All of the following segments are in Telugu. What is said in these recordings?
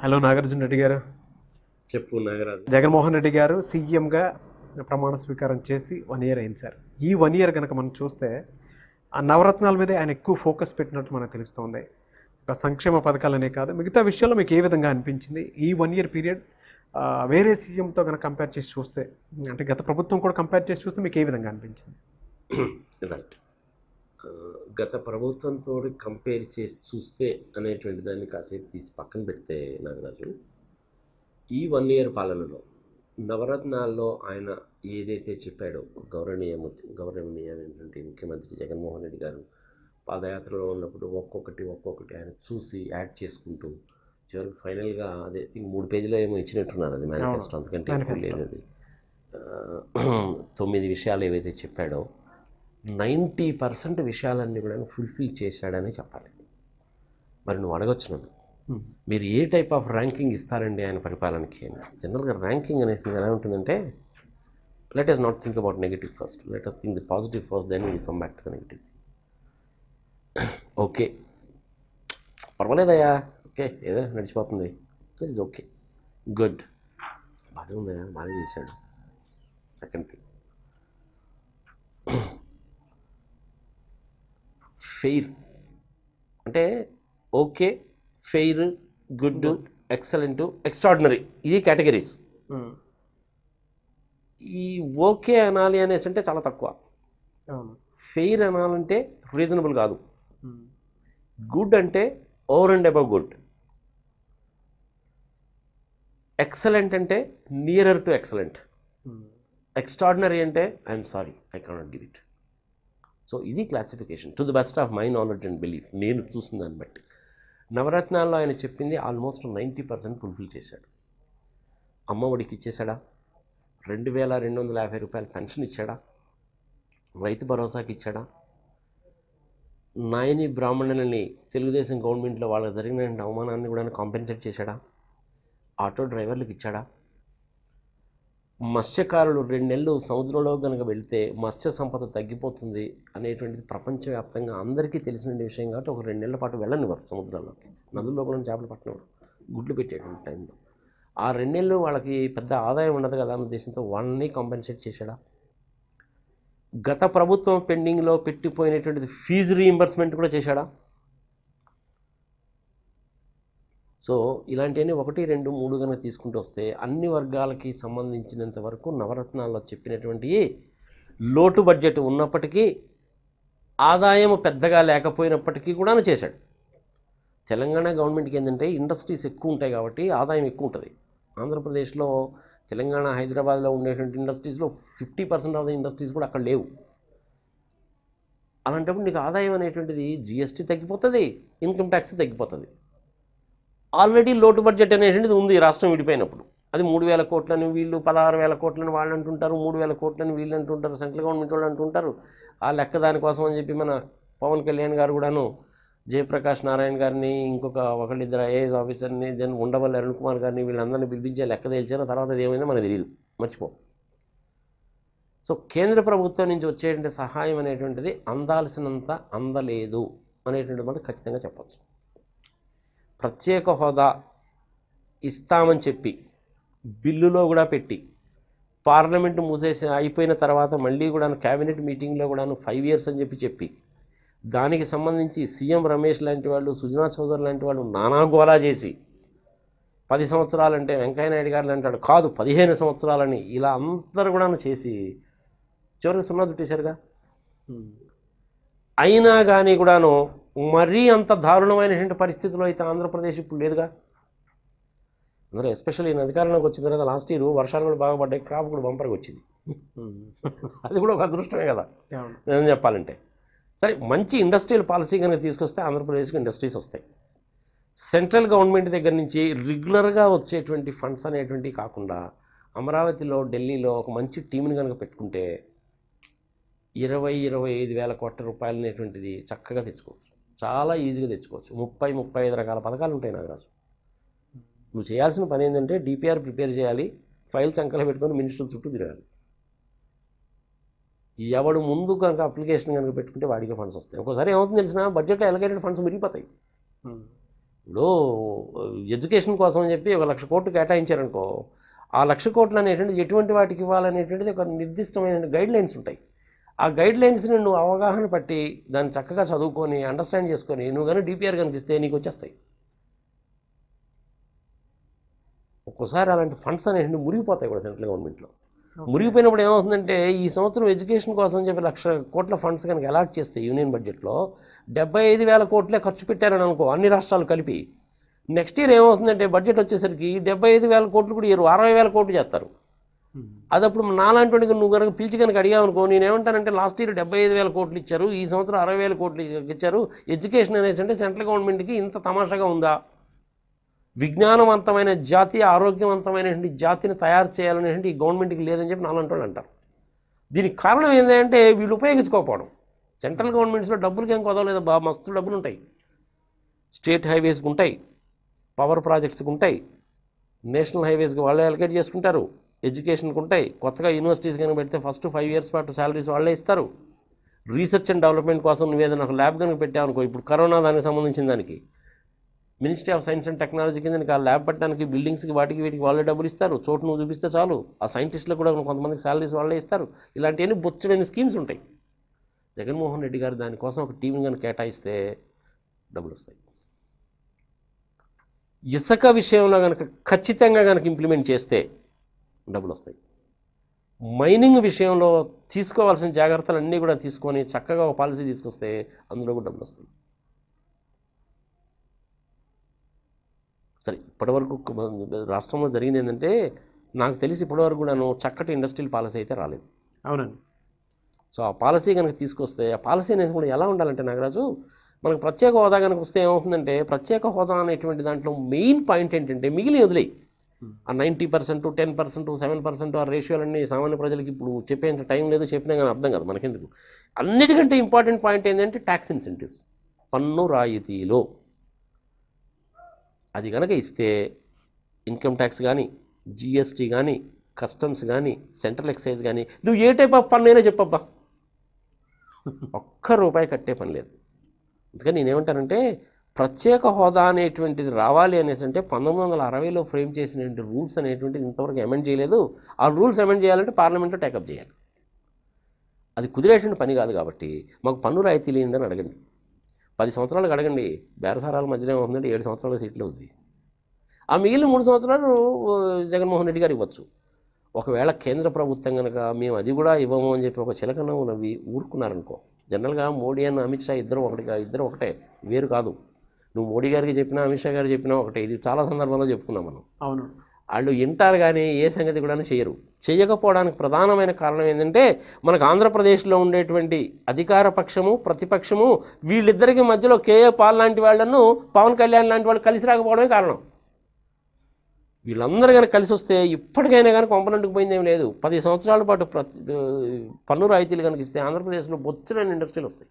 హలో నాగార్జున రెడ్డి గారు. చెప్పు నాగరాజు. జగన్మోహన్ రెడ్డి గారు సీఎంగా ప్రమాణ స్వీకారం చేసి 1 ఇయర్ అయింది సార్. ఈ 1 ఇయర్ కనుక మనం చూస్తే ఆ నవరత్నాల మీదే ఆయన ఎక్కువ ఫోకస్ పెట్టినట్టు మనకు తెలుస్తోంది. ఒక సంక్షేమ పథకాలనే కాదు మిగతా విషయాల్లో మీకు ఏ విధంగా అనిపించింది ఈ 1 ఇయర్ పీరియడ్? వేరే సీఎంతో కనుక కంపేర్ చేసి చూస్తే, అంటే గత ప్రభుత్వం కూడా కంపేర్ చేసి చూస్తే మీకు ఏ విధంగా అనిపించింది? రైట్. గత ప్రభుత్వంతో కంపేర్ చేసి చూస్తే అనేటువంటి దాన్ని కాసేపు తీసి పక్కన పెడితే నాగరాజు, ఈ 1 ఇయర్ పాలనలో నవరత్నాల్లో ఆయన ఏదైతే చెప్పాడో గౌరవనీయమైనటువంటి ముఖ్యమంత్రి జగన్మోహన్ రెడ్డి గారు పాదయాత్రలో ఉన్నప్పుడు ఒక్కొక్కటి ఆయన చూసి యాడ్ చేసుకుంటూ చివరికి ఫైనల్గా అదే 3 పేజీలో ఏమో ఇచ్చినట్టున్నారు. అది మేనిఫెస్టో, అంతకంటే ఎక్కువ లేదు. అది 9 విషయాలు ఏవైతే చెప్పాడో 90% విషయాలన్నీ కూడా ఫుల్ఫిల్ చేశాడని చెప్పాలి. మరి నువ్వు అడగొచ్చు నన్ను, మీరు ఏ టైప్ ఆఫ్ ర్యాంకింగ్ ఇస్తారండి ఆయన పరిపాలనకి అని. జనరల్గా ర్యాంకింగ్ అనేది ఎలా ఉంటుందంటే, let us not think about negative first, let us think the positive first, then will come back to the negative. Okay, పర్వాలేదయ్యా, ఓకే, ఏదో నడిచిపోతుంది, ఇట్ ఈజ్ ఓకే, గుడ్, బాగానే ఉందయ్యా, బాగా చేశాడు. సెకండ్ థింగ్, ఫెయిర్ అంటే okay, fair, good, excellent, extraordinary, ఇది కేటగిరీస్. ఈ ఓకే అనాలి అనేసి అంటే చాలా తక్కువ. ఫెయిర్ అనాలంటే రీజనబుల్ కాదు. గుడ్ అంటే over and above good. Excellent అంటే నియరర్ టు ఎక్సలెంట్. ఎక్స్ట్రాడినరీ అంటే I'm sorry, I cannot give it. So ఇది classification to the best of my knowledge and belief. నేను చూసిన దాన్ని బట్టి నవరత్నాల్లో ఆయన చెప్పింది ఆల్మోస్ట్ 90% ఫుల్ఫిల్ చేశాడు. అమ్మ ఒడికి ఇచ్చేశాడా? 2250 రూపాయల పెన్షన్ ఇచ్చాడా? రైతు భరోసాకి ఇచ్చాడా? నాయని బ్రాహ్మణులని తెలుగుదేశం గవర్నమెంట్లో వాళ్ళకి జరిగిన అవమానాన్ని కూడా కాంపెన్సేట్ చేశాడా? ఆటో డ్రైవర్లకు ఇచ్చాడా? మత్స్యకారులు 2 నెలలు సముద్రంలో కనుక వెళ్తే మత్స్య సంపద తగ్గిపోతుంది అనేటువంటిది ప్రపంచవ్యాప్తంగా అందరికీ తెలిసిన విషయం కాబట్టి ఒక 2 నెలల పాటు వెళ్ళనివ్వరు సముద్రాల్లోకి. నదుల్లో కూడా చేపలు పట్టినవారు గుడ్లు పెట్టేటువంటి టైంలో. ఆ 2 నెలలు వాళ్ళకి పెద్ద ఆదాయం ఉండదు కదా అన్న ఉద్దేశంతో వాళ్ళని కాంపెన్సేట్ చేశాడా? గత ప్రభుత్వం పెండింగ్లో పెట్టిపోయినటువంటిది ఫీజు రీయింబర్స్మెంట్ కూడా చేశాడా? సో ఇలాంటివన్నీ 1, 2, 3 కనుక తీసుకుంటూ వస్తే అన్ని వర్గాలకి సంబంధించినంత వరకు నవరత్నాల్లో చెప్పినటువంటి లోటు బడ్జెట్ ఉన్నప్పటికీ, ఆదాయం పెద్దగా లేకపోయినప్పటికీ కూడా చేశాడు. తెలంగాణ గవర్నమెంట్కి ఏంటంటే ఇండస్ట్రీస్ ఎక్కువ ఉంటాయి కాబట్టి ఆదాయం ఎక్కువ ఉంటుంది. ఆంధ్రప్రదేశ్లో, తెలంగాణ, హైదరాబాద్లో ఉండేటువంటి ఇండస్ట్రీస్లో 50% ఆఫ్ ద ఇండస్ట్రీస్ కూడా అక్కడ లేవు. అలాంటప్పుడు నీకు ఆదాయం అనేటువంటిది జిఎస్టీ తగ్గిపోతుంది, ఇన్కమ్ ట్యాక్స్ తగ్గిపోతుంది. ఆల్రెడీ లోటు బడ్జెట్ అనేటువంటిది ఉంది రాష్ట్రం విడిపోయినప్పుడు. అది 3000 కోట్లని వీళ్ళు, 16,000 కోట్లని వాళ్ళు అంటుంటారు, 3000 కోట్లని వీళ్ళు అంటుంటారు, సెంట్రల్ గవర్నమెంట్ వాళ్ళు అంటుంటారు. ఆ లెక్క దానికోసం అని చెప్పి మన పవన్ కళ్యాణ్ గారు కూడాను జయప్రకాష్ నారాయణ గారిని, ఒకళ్ళిద్దరు ఐఏఎస్ ఆఫీసర్ని, దెన్ ఉండవల్లి అరుణ్ కుమార్ గారిని, వీళ్ళందరినీ పిలిపించే లెక్క తేల్చారు. తర్వాత అది ఏమైందో మనకు తెలియదు, మర్చిపో. సో కేంద్ర ప్రభుత్వం నుంచి వచ్చేటువంటి సహాయం అనేటువంటిది అందాల్సినంత అందలేదు అనేటువంటి మాట ఖచ్చితంగా చెప్పచ్చు. ప్రత్యేక హోదా ఇస్తామని చెప్పి బిల్లులో కూడా పెట్టి పార్లమెంటు మూసేసి అయిపోయిన తర్వాత మళ్ళీ కూడా క్యాబినెట్ మీటింగ్లో కూడా 5 years అని చెప్పి దానికి సంబంధించి సీఎం రమేష్ లాంటి వాళ్ళు, సుజనా చౌదరి లాంటి వాళ్ళు నానా గోలా చేసి 10 సంవత్సరాలంటే వెంకయ్యనాయుడు గారు అంటాడు కాదు 15 సంవత్సరాలని, ఇలా అందరూ కూడా చేసి చివరికి సున్నా చుట్టేశారుగా. అయినా కానీ కూడాను మరీ అంత దారుణమైనటువంటి పరిస్థితుల్లో అయితే ఆంధ్రప్రదేశ్ ఇప్పుడు లేదుగా. అందరూ ఎస్పెషల్లీ నేను అధికారంలోకి వచ్చిన తర్వాత లాస్ట్ ఇయర్ వర్షాలు కూడా బాగా పడ్డాయి, క్రాప్ కూడా బంపర్గా వచ్చింది. అది కూడా ఒక అదృష్టమే కదా నేను చెప్పాలంటే. సరే, మంచి ఇండస్ట్రియల్ పాలసీ కనుక తీసుకొస్తే ఆంధ్రప్రదేశ్కి ఇండస్ట్రీస్ వస్తాయి. సెంట్రల్ గవర్నమెంట్ దగ్గర నుంచి రెగ్యులర్గా వచ్చేటువంటి ఫండ్స్ అనేటువంటివి కాకుండా అమరావతిలో, ఢిల్లీలో ఒక మంచి టీంని కనుక పెట్టుకుంటే 20-25 వేల కోట్ల రూపాయలు అనేటువంటిది చక్కగా తెచ్చుకోవచ్చు, చాలా ఈజీగా తెచ్చుకోవచ్చు. 30-35 రకాల పథకాలు ఉంటాయి నాగరాజు. నువ్వు చేయాల్సిన పని ఏంటంటే డిపిఆర్ ప్రిపేర్ చేయాలి, ఫైల్ చంకలో పెట్టుకొని మినిస్టర్ల చుట్టూ తిరగాలి. ఎవడు ముందు కనుక అప్లికేషన్ కనుక పెట్టుకుంటే వాడికి ఫండ్స్ వస్తాయి. ఒకసారి ఏమవుతుంది తెలిసిన, బడ్జెట్లో అలొకేటెడ్ ఫండ్స్ మిగిలిపోతాయి. ఇప్పుడు ఎడ్యుకేషన్ కోసం అని చెప్పి 1,00,000 కోట్లు కేటాయించారనుకో, ఆ 1,00,000 కోట్లు అనేటువంటిది ఎటువంటి వాటికి ఇవ్వాలనేటువంటిది ఒక నిర్దిష్టమైన గైడ్ లైన్స్ ఉంటాయి. ఆ గైడ్ లైన్స్ని నువ్వు అవగాహన పట్టి దాన్ని చక్కగా చదువుకొని అండర్స్టాండ్ చేసుకొని నువ్వు కానీ డిపిఆర్ కనుక ఇస్తే నీకు వచ్చేస్తాయి. ఒక్కోసారి అలాంటి ఫండ్స్ అనేవి మురిగిపోతాయి కూడా సెంట్రల్ గవర్నమెంట్లో. మురిగిపోయినప్పుడు ఏమవుతుందంటే, ఈ సంవత్సరం ఎడ్యుకేషన్ కోసం చెప్పి 1,00,000 కోట్ల ఫండ్స్ కనుక అలాట్ చేస్తే యూనియన్ బడ్జెట్లో 75,000 కోట్లే ఖర్చు పెట్టారని అనుకో అన్ని రాష్ట్రాలు కలిపి, నెక్స్ట్ ఇయర్ ఏమవుతుందంటే బడ్జెట్ వచ్చేసరికి 75,000 కోట్లు కూడా 60,000 కోట్లు చేస్తారు. అది అప్పుడు నాలాంటి వాడికి నువ్వు కనుక పిలిచి కనుక అడిగావనుకో, నేనేమంటానంటే లాస్ట్ ఇయర్ 75,000 కోట్లు ఇచ్చారు, ఈ సంవత్సరం 60,000 కోట్లు ఇచ్చారు, ఎడ్యుకేషన్ అనేసి అంటే సెంట్రల్ గవర్నమెంట్కి ఇంత తమాషాగా ఉందా? విజ్ఞానవంతమైన జాతి, ఆరోగ్యవంతమైనటువంటి జాతిని తయారు చేయాలనేటువంటి ఈ గవర్నమెంట్కి లేదని చెప్పి నాలాంటి వాళ్ళు అంటారు. దీనికి కారణం ఏంటంటే వీళ్ళు ఉపయోగించుకోకపోవడం. సెంట్రల్ గవర్నమెంట్స్లో డబ్బులకి ఏం కొదవలేదు, మస్తు డబ్బులు ఉంటాయి. స్టేట్ హైవేస్కి ఉంటాయి, పవర్ ప్రాజెక్ట్స్కి ఉంటాయి, నేషనల్ హైవేస్కి వాళ్ళే అలొకేట్ చేసుకుంటారు, ఎడ్యుకేషన్కి ఉంటాయి. కొత్తగా యూనివర్సిటీస్ కనుక పెడితే ఫస్ట్ 5 years పాటు శాలరీస్ వాళ్ళే ఇస్తారు. రీసెర్చ్ అండ్ డెవలప్మెంట్ కోసం నువ్వేదైనా ఒక ల్యాబ్ కనుక పెట్టావనుకో, ఇప్పుడు కరోనా దానికి సంబంధించిన దానికి ministry of science and technology కింద నీకు ఆ ల్యాబ్ పెట్టడానికి బిల్డింగ్స్కి వాటికి వీటికి వాళ్ళే డబ్బులు ఇస్తారు. చోటు నువ్వు చూపిస్తే చాలు, ఆ సైంటిస్టులకు కూడా కొంతమందికి శాలరీస్ వాళ్ళే ఇస్తారు. ఇలాంటివన్నీ బొచ్చడైన స్కీమ్స్ ఉంటాయి. జగన్మోహన్ రెడ్డి గారు దానికోసం ఒక టీం కనుక కేటాయిస్తే డబ్బులు వస్తాయి. ఇసుక విషయంలో కనుక ఖచ్చితంగా కనుక ఇంప్లిమెంట్ చేస్తే డబ్బులు వస్తాయి. మైనింగ్ విషయంలో తీసుకోవాల్సిన జాగ్రత్తలు అన్నీ కూడా తీసుకొని చక్కగా ఒక పాలసీ తీసుకొస్తే అందులో కూడా డబ్బులు వస్తాయి. సరే, ఇప్పటివరకు రాష్ట్రంలో జరిగింది ఏంటంటే, నాకు తెలిసి ఇప్పటివరకు కూడాను చక్కటి ఇండస్ట్రియల్ పాలసీ అయితే రాలేదు. అవునండి. సో ఆ పాలసీ కనుక తీసుకొస్తే, ఆ పాలసీ అనేది కూడా ఎలా ఉండాలంటే నాగరాజు, మనకు ప్రత్యేక హోదా కనుక వస్తే ఏమవుతుందంటే, ప్రత్యేక హోదా అనేటువంటి దాంట్లో మెయిన్ పాయింట్ ఏంటంటే మిగిలిన వదిలేయి. ఆ 90%, 10%, 7% ఆ రేషియోలన్నీ సామాన్య ప్రజలకి ఇప్పుడు చెప్పేంత టైం లేదు, చెప్పినా కానీ అర్థం కాదు మనకెందుకు. అన్నిటికంటే ఇంపార్టెంట్ పాయింట్ ఏంటంటే ట్యాక్స్ ఇన్సెంటివ్స్, పన్ను రాయితీలో అది కనుక ఇస్తే ఇన్కమ్ ట్యాక్స్ కానీ, జిఎస్టీ కానీ, కస్టమ్స్ కానీ, సెంట్రల్ ఎక్సైజ్ కానీ, నువ్వు ఏ టైప్ ఆఫ్ పన్ను అయినా చెప్పబ్బా, ₹1 కట్టే పని లేదు. అందుకని నేనేమంటానంటే, ప్రత్యేక హోదా అనేటువంటిది రావాలి అనేసి అంటే 1960లో ఫ్రేమ్ చేసినటువంటి రూల్స్ అనేటువంటిది ఇంతవరకు అమెండ్ చేయలేదు. ఆ రూల్స్ అమెండ్ చేయాలంటే పార్లమెంట్లో టేకప్ చేయాలి. అది కుదిరేటువంటి పని కాదు. కాబట్టి మాకు పన్ను రాయితీలు ఏంటని అడగండి. 10 సంవత్సరాలకు అడగండి, బేరసారాల మధ్యనే ఉందంటే 7 సంవత్సరాల సీట్లు ఉంది. ఆ మిగిలిన 3 సంవత్సరాలు జగన్మోహన్ రెడ్డి గారు ఇవ్వచ్చు. ఒకవేళ కేంద్ర ప్రభుత్వం కనుక మేము అది కూడా ఇవ్వము అని చెప్పి ఒక చిలకనవ్వు నవ్వి ఊరుకున్నారనుకో, జనరల్గా మోడీ అన్న అమిత్ షా ఇద్దరు ఒకటే, వేరు కాదు. నువ్వు మోడీ గారికి చెప్పినా, అమిత్ షా గారికి చెప్పినా ఒకటే. ఇది చాలా సందర్భాల్లో చెప్పుకున్నాం మనం. అవును. వాళ్ళు వింటారు కానీ ఏ సంగతి కూడా చేయరు. చేయకపోవడానికి ప్రధానమైన కారణం ఏంటంటే, మనకు ఆంధ్రప్రదేశ్లో ఉండేటువంటి అధికార పక్షము, ప్రతిపక్షము, వీళ్ళిద్దరికి మధ్యలో కేఏ పాల్ లాంటి వాళ్ళను, పవన్ కళ్యాణ్ లాంటి వాళ్ళు కలిసి రాకపోవడమే కారణం. వీళ్ళందరూ కనుక కలిసి వస్తే ఇప్పటికైనా కానీ కొంపనంటుకు పోయిందేం లేదు. 10 సంవత్సరాల పాటు పన్ను రాయితీలు కనుక ఇస్తే ఆంధ్రప్రదేశ్లో బొచ్చడైన ఇండస్ట్రీలు వస్తాయి.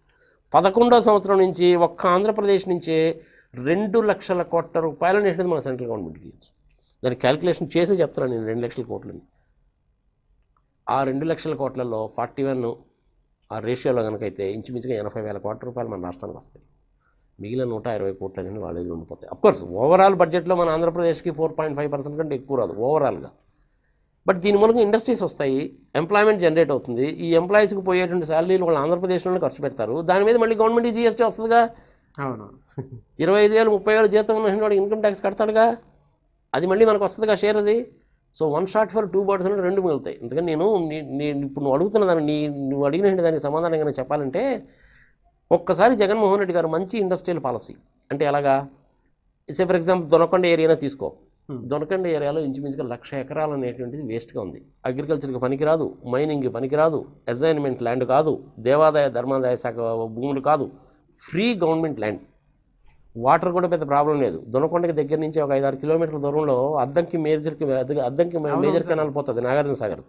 11వ సంవత్సరం నుంచి ఒక్క ఆంధ్రప్రదేశ్ నుంచే 2,00,000 కోట్ల రూపాయలు అనేది మన సెంట్రల్ గవర్నమెంట్కి ఇవ్వచ్చు. దానికి క్యాలిక్యులేషన్ చేసి చెప్తున్నాను నేను, 2,00,000 కోట్లని. ఆ 2,00,000 కోట్లలో 41 ఆ రేషియోలో కనుకైతే ఇంచుమించుగా 80,000 కోట్ల రూపాయలు మన రాష్ట్రానికి వస్తాయి. మిగిలిన 120 కోట్లు అనేది వాళ్ళ దగ్గర ఉండిపోతాయి. అఫ్కోర్స్ ఓవరాల్ బడ్జెట్లో మన ఆంధ్రప్రదేశ్కి 4.5% కంటే ఎక్కువ రాదు ఓవరాల్గా. బట్ దీని మూలంగా ఇండస్ట్రీస్ వస్తాయి, ఎంప్లాయ్మెంట్ జనరేట్ అవుతుంది. ఈ ఎంప్లాయీస్కి పోయేటువంటి శాలరీలు వాళ్ళు ఆంధ్రప్రదేశ్లోనే ఖర్చు పెడతారు. దాని మీద మళ్ళీ గవర్నమెంట్ జిఎస్టీ వస్తుందిగా. అవును. 25,000, 30,000 జీతం ఉన్న వాడు ఇన్కమ్ ట్యాక్స్ కడతాడుగా, అది మళ్ళీ మనకు వస్తుందిగా షేర్ అది. సో 1 shot for 2 birds అంటే 2 మిగులుతాయి. అందుకని నేను ఇప్పుడు నువ్వు అడుగుతున్న దాన్ని, నువ్వు అడిగిన దానికి సమాధానం కనుక చెప్పాలంటే, ఒక్కసారి జగన్మోహన్ రెడ్డి గారు మంచి ఇండస్ట్రియల్ పాలసీ అంటే ఎలాగా, ఫర్ ఎగ్జాంపుల్ దొనకొండ ఏరియానే తీసుకో. దొనకొండ ఏరియాలో ఇంచుమించుగా 1,00,000 ఎకరాలు అనేటువంటిది వేస్ట్గా ఉంది. అగ్రికల్చర్కి పనికిరాదు, మైనింగ్కి పనికిరాదు, అసైన్మెంట్ ల్యాండ్ కాదు, దేవాదాయ ధర్మాదాయ శాఖ భూములు కాదు, ఫ్రీ గవర్నమెంట్ ల్యాండ్. వాటర్ కూడా పెద్ద ప్రాబ్లం లేదు. దొనకొండకి దగ్గర నుంచి ఒక 5-6 కిలోమీటర్ల దూరంలో అద్దంకి మేజర్ కెనాల్ పోతుంది, నాగార్జున సాగర్.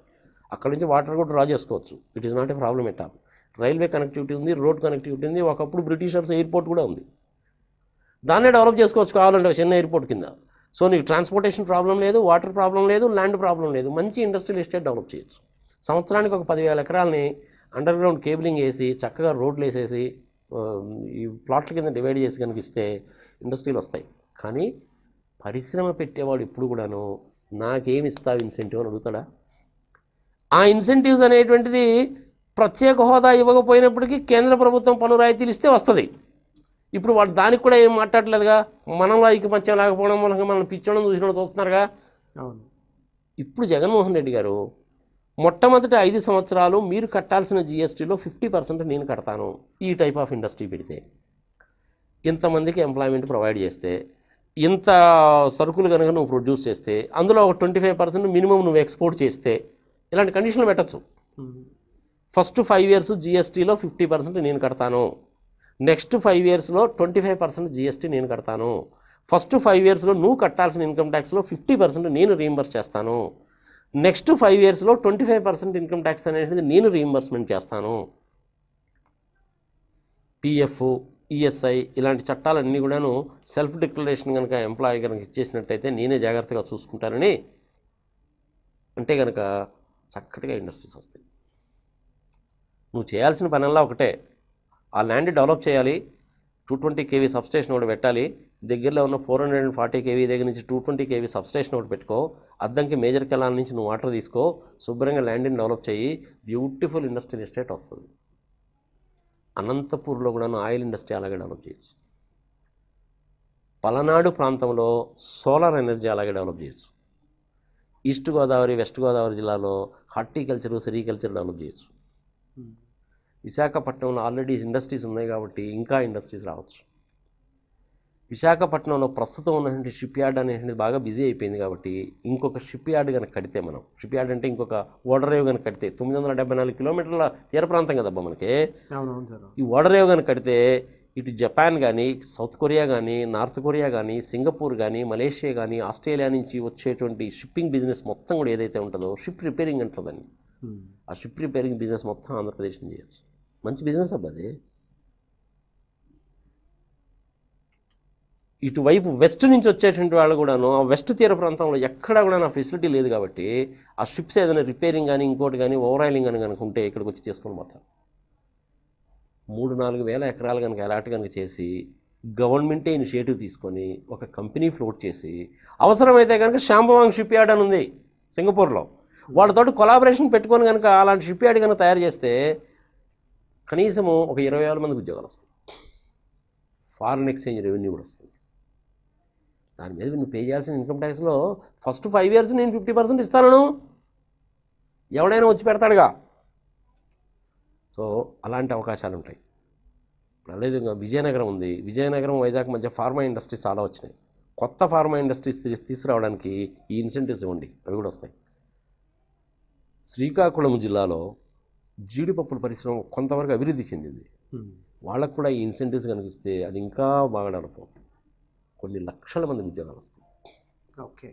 అక్కడ నుంచి వాటర్ కూడా డ్రా చేసుకోవచ్చు. It is not a problem at all. Railway connectivity ఉంది, రోడ్ కనెక్టివిటీ ఉంది. ఒకప్పుడు బ్రిటిషర్స్ ఎయిర్పోర్ట్ కూడా ఉంది. దాన్నే డెవలప్ చేసుకోవచ్చు కావాలంటే చిన్న ఎయిర్పోర్ట్ కింద. సో నీకు ట్రాన్స్పోర్టేషన్ ప్రాబ్లం లేదు, వాటర్ ప్రాబ్లం లేదు, ల్యాండ్ ప్రాబ్లం లేదు. మంచి ఇండస్ట్రియల్ ఎస్టేట్ డెవలప్ చేయొచ్చు. సంవత్సరానికి ఒక 10,000 ఎకరాలని అండర్ గ్రౌండ్ కేబులింగ్ వేసి చక్కగా రోడ్లు వేసేసి ఈ ప్లాట్ల కింద డివైడ్ చేసి కనిపిస్తే ఇండస్ట్రీలు వస్తాయి. కానీ పరిశ్రమ పెట్టేవాడు ఇప్పుడు కూడాను నాకేమి ఇస్తావు ఇన్సెంటివ్ అని అడుగుతాడా? ఆ ఇన్సెంటివ్స్ అనేటువంటిది ప్రత్యేక హోదా ఇవ్వకపోయినప్పటికీ కేంద్ర ప్రభుత్వం పన్ను రాయితీలు ఇస్తే వస్తుంది. ఇప్పుడు వాళ్ళు దానికి కూడా ఏం మాట్లాడలేదుగా. మనలో ఐకమత్యం లేకపోవడం వల్ల మనం పిచ్చోళ్ళం చూసినట్టు చూస్తున్నారుగా. అవును. ఇప్పుడు జగన్మోహన్ రెడ్డి గారు మొట్టమొదటి 5 సంవత్సరాలు మీరు కట్టాల్సిన జిఎస్టీలో 50% నేను కడతాను, ఈ టైప్ ఆఫ్ ఇండస్ట్రీ పెడితే, ఇంతమందికి ఎంప్లాయ్మెంట్ ప్రొవైడ్ చేస్తే, ఇంత సరుకులు కనుక నువ్వు ప్రొడ్యూస్ చేస్తే, అందులో ఒక 25% మినిమం నువ్వు ఎక్స్పోర్ట్ చేస్తే, ఇలాంటి కండిషన్లు పెట్టచ్చు. ఫస్ట్ 5 years జిఎస్టీలో 50% నేను కడతాను, నెక్స్ట్ 5 yearsలో 25% జిఎస్టీ నేను కడతాను, ఫస్ట్ 5 yearsలో నువ్వు కట్టాల్సిన ఇన్కమ్ ట్యాక్స్లో 50% నేను రీయింబర్స్ చేస్తాను, నెక్స్ట్ 5 yearsలో 25% ఇన్కమ్ ట్యాక్స్ అనేది నేను రీయింబర్స్మెంట్ చేస్తాను. పిఎఫ్, ఈఎస్ఐ ఇలాంటి చట్టాలన్నీ కూడాను సెల్ఫ్ డిక్లరేషన్ కనుక ఎంప్లాయీ కనుక ఇచ్చేసినట్టయితే నేనే జాగ్రత్తగా చూసుకుంటానని అంటే కనుక చక్కటిగా ఇండస్ట్రీస్ వస్తాయి. నువ్వు చేయాల్సిన పనల్లా ఒకటే, ఆ ల్యాండ్ డెవలప్ చేయాలి, 220 kV సబ్స్టేషన్ ఒకటి పెట్టాలి, దగ్గరలో ఉన్న 440 kV దగ్గర నుంచి 220 kV సబ్స్టేషన్ ఒకటి పెట్టుకో, అద్దంకి మేజర్ కెనాల్ నుంచి నువ్వు వాటర్ తీసుకో, శుభ్రంగా ల్యాండ్ని డెవలప్ చేయి, బ్యూటిఫుల్ ఇండస్ట్రియల్ ఎస్టేట్ వస్తుంది. అనంతపూర్లో కూడా ఆయిల్ ఇండస్ట్రీ అలాగే డెవలప్ చేయొచ్చు. పలనాడు ప్రాంతంలో సోలార్ ఎనర్జీ అలాగే డెవలప్ చేయొచ్చు. ఈస్ట్ గోదావరి, వెస్ట్ గోదావరి జిల్లాలో హార్టికల్చరు, సెరికల్చర్ డెవలప్ చేయొచ్చు. విశాఖపట్నంలో ఆల్రెడీ ఇండస్ట్రీస్ ఉన్నాయి కాబట్టి ఇంకా ఇండస్ట్రీస్ రావచ్చు. విశాఖపట్నంలో ప్రస్తుతం ఉన్నటువంటి షిప్ యార్డ్ అనేటువంటిది బాగా బిజీ అయిపోయింది కాబట్టి ఇంకొక షిప్ యార్డ్ కనుక కడితే, మనం షిప్ యార్డ్ అంటే ఇంకొక ఓడరేవ్ కనుక కడితే, 974 కిలోమీటర్ల తీర ప్రాంతం కదబ్బా మనకి. ఈ ఓడరేవ్ కనుక కడితే ఇటు జపాన్ కానీ, సౌత్ కొరియా కానీ, నార్త్ కొరియా కానీ, సింగపూర్ కానీ, మలేషియా కానీ, ఆస్ట్రేలియా నుంచి వచ్చేటువంటి షిప్పింగ్ బిజినెస్ మొత్తం కూడా ఏదైతే ఉంటుందో షిప్ రిపేరింగ్ అంటుందని, ఆ షిప్ రిపేరింగ్ బిజినెస్ మొత్తం ఆంధ్రప్రదేశ్ని చేయొచ్చు. మంచి బిజినెస్ అబ్బా అది. ఇటువైపు వెస్ట్ నుంచి వచ్చేటువంటి వాళ్ళు కూడాను ఆ వెస్ట్ తీర ప్రాంతంలో ఎక్కడా కూడా నా ఫెసిలిటీ లేదు కాబట్టి ఆ షిప్స్ ఏదైనా రిపేరింగ్ కానీ ఇంకోటి కానీ ఓవరాయిలింగ్ అని కనుక ఉంటే ఇక్కడికి వచ్చి చేసుకొని పోతారు. 3-4 వేల ఎకరాలు కనుక అలాట్ కనుక చేసి గవర్నమెంటే ఇనిషియేటివ్ తీసుకొని ఒక కంపెనీ ఫ్లోట్ చేసి, అవసరమైతే కనుక శాంబవాంగ్ షిప్ యార్డ్ అని ఉంది సింగపూర్లో, వాళ్ళతోటి కొలాబరేషన్ పెట్టుకొని కనుక అలాంటి షిప్ యార్డ్ కనుక తయారు చేస్తే కనీసము ఒక 20,000 మందికి ఉద్యోగాలు వస్తాయి. ఫారిన్ ఎక్స్చేంజ్ రెవెన్యూ కూడా వస్తుంది. దాని మీద నువ్వు పే చేయాల్సిన ఇన్కమ్ ట్యాక్స్లో ఫస్ట్ 5 years నేను 50% ఇస్తాను, ఎవడైనా వచ్చి పెడతాడుగా. సో అలాంటి అవకాశాలు ఉంటాయి. అదేవిధంగా విజయనగరం ఉంది, విజయనగరం వైజాగ్ మధ్య ఫార్మా ఇండస్ట్రీస్ చాలా వచ్చినాయి. కొత్త ఫార్మా ఇండస్ట్రీస్ తీసుకురావడానికి ఈ ఇన్సెంటివ్స్ ఇవ్వండి, అవి కూడా వస్తాయి. శ్రీకాకుళం జిల్లాలో జీడిపప్పుల పరిశ్రమ కొంతవరకు అభివృద్ధి చెందింది. వాళ్ళకు కూడా ఈ ఇన్సెంటివ్స్ కనిపిస్తే అది ఇంకా బాగా డెవలప్ అవుతుంది. కొన్ని లక్షల మందికి ఉద్యోగాలు వస్తాయి. ఓకే,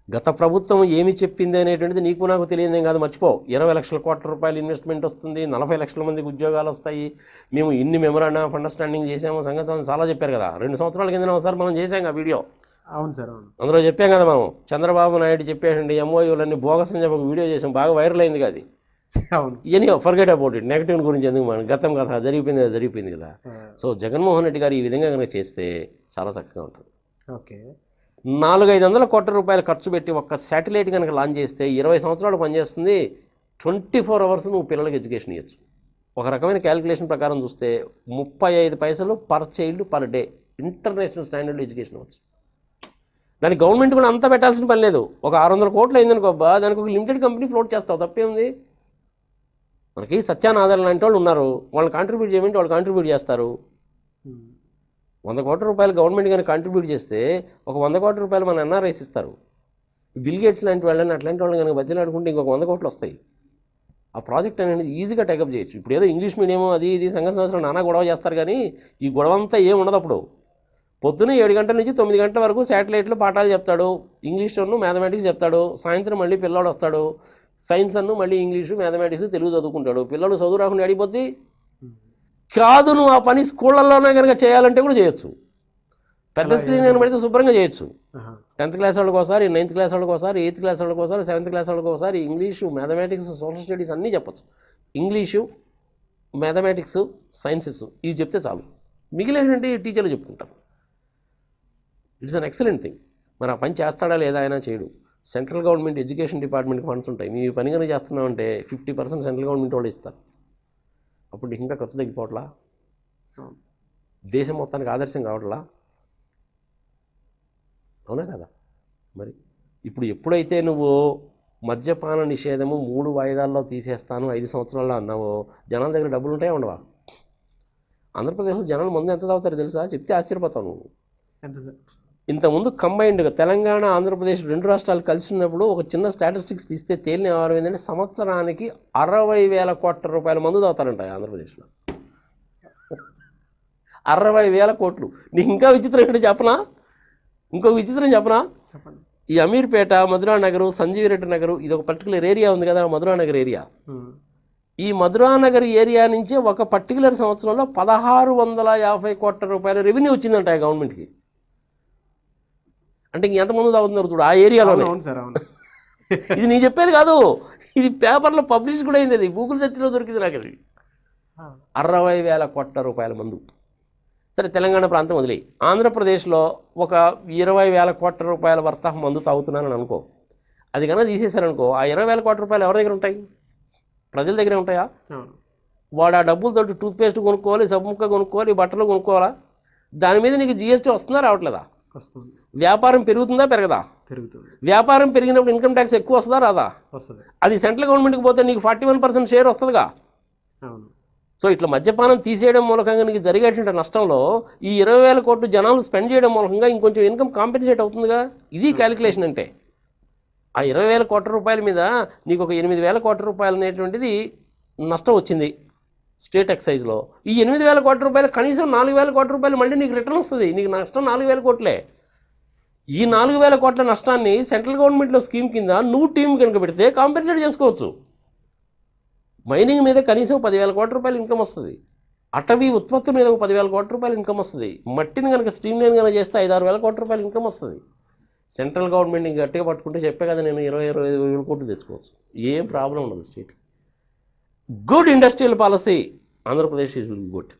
గత ప్రభుత్వం ఏమి చెప్పింది అనేటువంటిది నీకు నాకు తెలియదేం కాదు, మర్చిపో. 20 లక్షల కోట్ల రూపాయలు ఇన్వెస్ట్మెంట్ వస్తుంది, 40 లక్షల మందికి ఉద్యోగాలు వస్తాయి, మేము ఇన్ని మెమరాండం ఆఫ్ అండర్స్టాండింగ్ చేసాము, సంగతి చాలా చెప్పారు కదా. 2 సంవత్సరాల కింద ఒకసారి మనం చేసాం ఆ వీడియో. అవును సార్, అవును. అందులో చెప్పాం కదా మనం, చంద్రబాబు నాయుడు చెప్పేసండి ఎంఓయూలన్నీ బోగస్ అని చెప్పి ఒక వీడియో చేసాం, బాగా వైరల్ అయింది కదా. అవును, ఇవన్నీ ఫర్గెట్ అబౌట్ ఇట్, నెగిటివ్ గురించి ఎందుకు, మనం గతం కదా, జరిగిపోయింది కదా. సో జగన్మోహన్ రెడ్డి గారు ఈ విధంగా కనుక చేస్తే చాలా చక్కగా ఉంటుంది. ఓకే, 400-500 కోట్ల రూపాయలు ఖర్చు పెట్టి ఒక్క శాటిలైట్ కనుక లాంచ్ చేస్తే 20 సంవత్సరాలు పనిచేస్తుంది. 24 hours నువ్వు పిల్లలకి ఎడ్యుకేషన్ ఇవ్వచ్చు. ఒక రకమైన క్యాలిక్యులేషన్ ప్రకారం చూస్తే 35 పైసలు per child per day international standard education అవ్వచ్చు. దానికి గవర్నమెంట్ కూడా అంతా పెట్టాల్సిన పని లేదు. ఒక 600 కోట్లు అయిందనుకోబ్బా, దానికి ఒక లిమిటెడ్ కంపెనీ ఫ్లోట్ చేస్తావు, తప్పే ఉంది. మనకి సత్యానాథన్ లాంటి వాళ్ళు ఉన్నారు, వాళ్ళు కాంట్రిబ్యూట్ చేయమంటే వాళ్ళు కాంట్రిబ్యూట్ చేస్తారు. 100 కోట్ల రూపాయలు గవర్నమెంట్ కనుక కాంట్రిబ్యూట్ చేస్తే ఒక 100 కోట్ల రూపాయలు మన ఎన్ఆర్ఐస్ ఇస్తారు. బిల్ గేట్స్ లాంటి వాళ్ళని అట్లాంటి వాళ్ళని కనుక బతిలాడుకుంటే ఇంకొక 100 కోట్లు వస్తాయి. ఆ ప్రాజెక్ట్ అనేది ఈజీగా టేకప్ చేయొచ్చు. ఇప్పుడు ఏదో ఇంగ్లీష్ మీడియం అది ఇది సంవత్సరం నానా గొడవ చేస్తారు, కానీ ఈ గొడవ అంతా ఏం ఉండదు. అప్పుడు పొద్దున్న 7 గంటల నుంచి 9 గంటల వరకు శాటిలైట్లో పాఠాలు చెప్తాడు, ఇంగ్లీష్ అన్ను మ్యాథమెటిక్స్ చెప్తాడు. సాయంత్రం మళ్ళీ పిల్లాడు వస్తాడు, సైన్స్ అన్ను మళ్ళీ ఇంగ్లీషు మ్యాథమెటిక్స్ తెలుగు చదువుకుంటాడు. పిల్లలు చదువు రాకుండా అడిగిపోద్ది కాదు. నువ్వు ఆ పని స్కూళ్ళల్లోనే కనుక చేయాలంటే కూడా చేయొచ్చు. పెద్ద స్క్రీన్ కనుక పెడితే శుభ్రంగా చేయొచ్చు. 10th క్లాస్ వాళ్ళకి ఒకసారి, 9th క్లాస్ వాళ్ళకి ఒకసారి, 8th క్లాస్ వాళ్ళకి ఒకసారి, 7th క్లాస్ వాళ్ళకి ఒకసారి ఇంగ్లీషు మ్యాథమెటిక్స్ సోషల్ స్టడీస్ అన్నీ చెప్పచ్చు. ఇంగ్లీషు మ్యాథమెటిక్స్ సైన్సెస్ ఇవి చెప్తే చాలు, మిగిలినటువంటి టీచర్లు చెప్పుకుంటారు. It's an excellent thing. మరి ఆ పని చేస్తాడా లేదా ఆయన చేయడు. సెంట్రల్ గవర్నమెంట్ ఎడ్యుకేషన్ డిపార్ట్మెంట్కి ఫండ్స్ ఉంటాయి. మీ పని కనుక చేస్తున్నామంటే 50% సెంట్రల్ గవర్నమెంట్ వాళ్ళు ఇస్తారు. అప్పుడు నీకు ఇంకా ఖర్చు తగ్గిపోవట్లా, దేశం మొత్తానికి ఆదర్శం కావట్లా, అవునా కదా? మరి ఇప్పుడు ఎప్పుడైతే నువ్వు మద్యపాన నిషేధము 3 వాయిదాల్లో తీసేస్తాను 5 సంవత్సరాల్లో అన్నావో, జనాల దగ్గర డబ్బులు ఉంటాయా ఉండవా? ఆంధ్రప్రదేశ్లో జనాలు మందు ఎంత తాగుతారో తెలుసా? చెప్తే ఆశ్చర్యపోతావు నువ్వు. ఎంత సార్? ఇంతకుముందు కంబైన్డ్గా తెలంగాణ ఆంధ్రప్రదేశ్ 2 రాష్ట్రాలు కలిసి ఉన్నప్పుడు ఒక చిన్న స్టాటిస్టిక్స్ తీస్తే తేలిన వ్యవహారం ఏంటంటే సంవత్సరానికి 60,000 కోట్ల రూపాయల మందు తాగుతారంట ఆంధ్రప్రదేశ్లో. 60,000 కోట్లు. నీకు ఇంకా విచిత్రం ఏంటో చెప్పనా? ఇంకొక విచిత్రం చెప్పనా? చెప్పండి. ఈ అమీర్పేట, మధురా నగరు, సంజీవిరెడ్డి నగరు, ఇది ఒక పర్టికులర్ ఏరియా ఉంది కదా, మధురా నగర్ ఏరియా. ఈ మధురా నగర్ ఏరియా నుంచి ఒక పర్టికులర్ సంవత్సరంలో 1,650 కోట్ల రూపాయల రెవెన్యూ వచ్చిందంట ఆ గవర్నమెంట్కి. అంటే ఇంక ఎంతమంది తాగుతున్నారు చూడు ఆ ఏరియాలోనే. అవును సార్, అవును. ఇది నేను చెప్పేది కాదు, ఇది పేపర్లో పబ్లిష్ కూడా అయింది, అది గూగుల్ సెర్చ్లో దొరికింది నాకు. అది 60,000 కోట్ల రూపాయల మందు. సరే, తెలంగాణ ప్రాంతం వదిలే, ఆంధ్రప్రదేశ్లో ఒక 20,000 కోట్ల రూపాయల వర్త మందు తాగుతున్నానని అనుకో. అది కన్నా తీసేశారనుకో, ఆ 20,000 కోట్ల రూపాయలు ఎవరి దగ్గర ఉంటాయి? ప్రజల దగ్గరే ఉంటాయా? వాడు ఆ డబ్బులతో టూత్పేస్ట్ కొనుక్కోవాలి, సబ్బు ముక్క కొనుక్కోవాలి, బట్టలు కొనుక్కోవాలా? దాని మీద నీకు GST వస్తుందా రావట్లేదా? వస్తుంది. వ్యాపారం పెరుగుతుందా పెరగదా? పెరుగుతుంది. వ్యాపారం పెరిగినప్పుడు ఇన్కమ్ ట్యాక్స్ ఎక్కువ వస్తుందా రాదా? వస్తుంది. అది సెంట్రల్ గవర్నమెంట్కి పోతే నీకు 41% షేర్ వస్తుందిగా. అవును. సో ఇట్లా మద్యపానం తీసేయడం మూలకంగా నీకు జరిగేటువంటి నష్టంలో ఈ 20,000 కోట్లు జనాలు స్పెండ్ చేయడం మూలకంగా ఇంకొంచెం ఇన్కమ్ కాంపెన్సేట్ అవుతుందిగా. ఇది క్యాలిక్యులేషన్ అంటే. ఆ 20,000 కోట్ల రూపాయల మీద నీకు ఒక 8,000 కోట్ల రూపాయలు అనేటువంటిది నష్టం వచ్చింది స్టేట్ ఎక్సైజ్లో. ఈ 8,000 కోట్ల రూపాయలు కనీసం 4,000 కోట్ల రూపాయలు మళ్ళీ నీకు రిటర్న్ వస్తుంది. నీకు నష్టం 4,000 కోట్లే. ఈ 4,000 కోట్ల నష్టాన్ని సెంట్రల్ గవర్నమెంట్లో స్కీమ్ కింద నువ్వు టీం కనుక పెడితే కాంపెన్సేట్ చేసుకోవచ్చు. మైనింగ్ మీద కనీసం 10,000 కోట్ల రూపాయలు ఇన్కమ్ వస్తుంది. అటవీ ఉత్పత్తి మీద ఒక 10,000 కోట్ల రూపాయలు ఇన్కమ్ వస్తుంది. మట్టిని కనుక స్ట్రీమ్ లైన్ కనుక చేస్తే 5,000-6,000 కోట్ల రూపాయలు ఇన్కమ్ వస్తుంది. సెంట్రల్ గవర్నమెంట్ ఇంక గట్టిగా పట్టుకుంటే చెప్పే కదా నేను 20,000-25,000 కోట్లు తెచ్చుకోవచ్చు. ఏం ప్రాబ్లం ఉండదు state. Good industrial policy Andhra Pradesh is good.